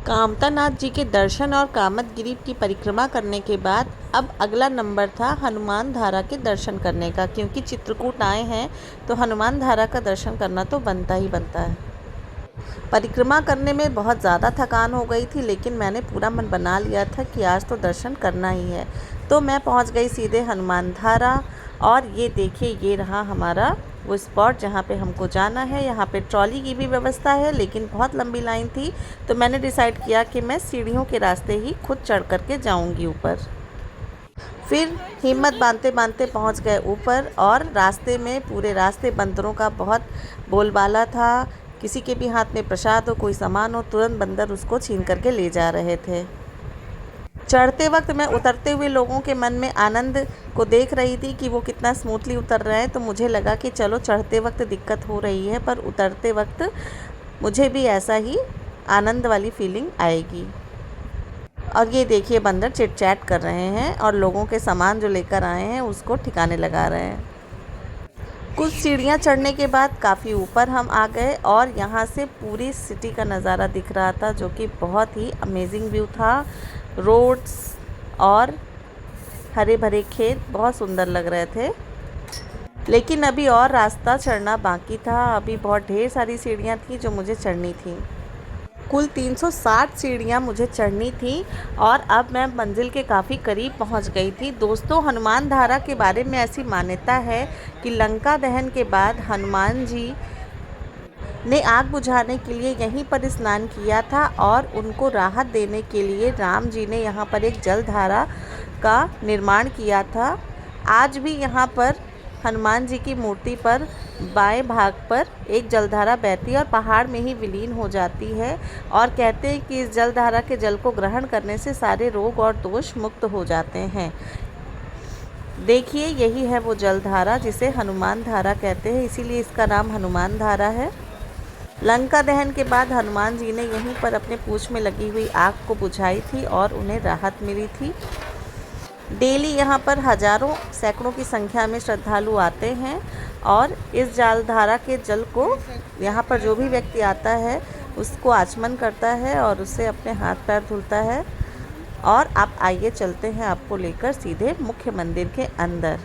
कामतानाथ जी के दर्शन और कामदगिरी की परिक्रमा करने के बाद अब अगला नंबर था हनुमान धारा के दर्शन करने का, क्योंकि चित्रकूट आए हैं तो हनुमान धारा का दर्शन करना तो बनता ही बनता है। परिक्रमा करने में बहुत ज़्यादा थकान हो गई थी, लेकिन मैंने पूरा मन बना लिया था कि आज तो दर्शन करना ही है। तो मैं पहुंच गई सीधे हनुमान धारा। और ये देखिए, ये रहा हमारा वो स्पॉट जहाँ पे हमको जाना है। यहाँ पे ट्रॉली की भी व्यवस्था है, लेकिन बहुत लंबी लाइन थी, तो मैंने डिसाइड किया कि मैं सीढ़ियों के रास्ते ही खुद चढ़ कर के जाऊँगी ऊपर। फिर हिम्मत बांधते बांधते पहुंच गए ऊपर, और रास्ते में पूरे रास्ते बंदरों का बहुत बोलबाला था। किसी के भी हाथ में प्रसाद हो, कोई सामान हो, तुरंत बंदर उसको छीन करके ले जा रहे थे। चढ़ते वक्त मैं उतरते हुए लोगों के मन में आनंद को देख रही थी कि वो कितना स्मूथली उतर रहे हैं, तो मुझे लगा कि चलो चढ़ते वक्त दिक्कत हो रही है, पर उतरते वक्त मुझे भी ऐसा ही आनंद वाली फीलिंग आएगी। और ये देखिए, बंदर चिट चैट कर रहे हैं और लोगों के सामान जो लेकर आए हैं उसको ठिकाने लगा रहे हैं। कुछ सीढ़ियाँ चढ़ने के बाद काफ़ी ऊपर हम आ गए, और यहाँ से पूरी सिटी का नज़ारा दिख रहा था, जो कि बहुत ही अमेजिंग व्यू था। रोड्स और हरे भरे खेत बहुत सुंदर लग रहे थे, लेकिन अभी और रास्ता चढ़ना बाकी था। अभी बहुत ढेर सारी सीढ़ियाँ थी जो मुझे चढ़नी थी। कुल 360 सीढ़ियाँ मुझे चढ़नी थी, और अब मैं मंजिल के काफ़ी करीब पहुँच गई थी। दोस्तों, हनुमान धारा के बारे में ऐसी मान्यता है कि लंका दहन के बाद हनुमान जी ने आग बुझाने के लिए यहीं पर स्नान किया था, और उनको राहत देने के लिए राम जी ने यहाँ पर एक जलधारा का निर्माण किया था। आज भी यहाँ पर हनुमान जी की मूर्ति पर बाएं भाग पर एक जलधारा बहती है और पहाड़ में ही विलीन हो जाती है, और कहते हैं कि इस जलधारा के जल को ग्रहण करने से सारे रोग और दोष मुक्त हो जाते हैं। देखिए, यही है वो जलधारा जिसे हनुमान धारा कहते हैं, इसीलिए इसका नाम हनुमान धारा है। लंका दहन के बाद हनुमान जी ने यहीं पर अपने पूंछ में लगी हुई आग को बुझाई थी और उन्हें राहत मिली थी। डेली यहाँ पर हजारों सैकड़ों की संख्या में श्रद्धालु आते हैं, और इस जलधारा के जल को यहाँ पर जो भी व्यक्ति आता है उसको आचमन करता है और उससे अपने हाथ पैर धुलता है। और आप आइए, चलते हैं आपको लेकर सीधे मुख्य मंदिर के अंदर।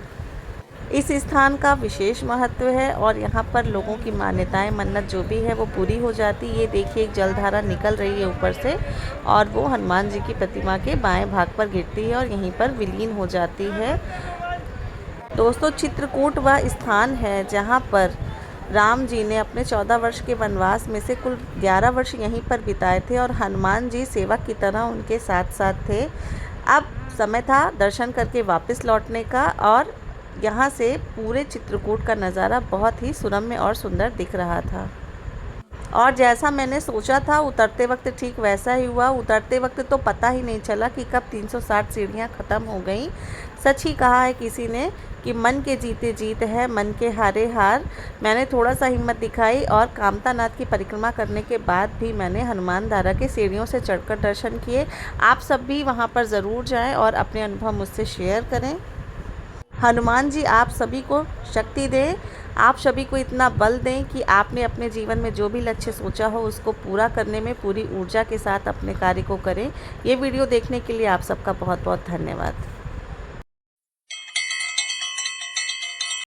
इस स्थान का विशेष महत्व है, और यहाँ पर लोगों की मान्यताएं, मन्नत जो भी है वो पूरी हो जाती है। ये देखिए, एक जलधारा निकल रही है ऊपर से, और वो हनुमान जी की प्रतिमा के बाएं भाग पर गिरती है और यहीं पर विलीन हो जाती है। दोस्तों, चित्रकूट वह स्थान है जहाँ पर राम जी ने अपने 14 वर्ष के वनवास में से कुल 11 वर्ष यहीं पर बिताए थे, और हनुमान जी सेवक की तरह उनके साथ साथ थे। अब समय था दर्शन करके वापस लौटने का, और यहाँ से पूरे चित्रकूट का नज़ारा बहुत ही सुरम्य और सुंदर दिख रहा था। और जैसा मैंने सोचा था, उतरते वक्त ठीक वैसा ही हुआ। उतरते वक्त तो पता ही नहीं चला कि कब 360 सीढ़ियाँ ख़त्म हो गईं। सच ही कहा है किसी ने कि मन के जीते जीत है, मन के हारे हार। मैंने थोड़ा सा हिम्मत दिखाई, और कामतानाथ की परिक्रमा करने के बाद भी मैंने हनुमान धारा के सीढ़ियों से चढ़कर दर्शन किए। आप सब भी वहाँ पर ज़रूर जाएं और अपने अनुभव मुझसे शेयर करें। हनुमान जी आप सभी को शक्ति दें, आप सभी को इतना बल दें कि आपने अपने जीवन में जो भी लक्ष्य सोचा हो उसको पूरा करने में पूरी ऊर्जा के साथ अपने कार्य को करें। ये वीडियो देखने के लिए आप सबका बहुत बहुत धन्यवाद।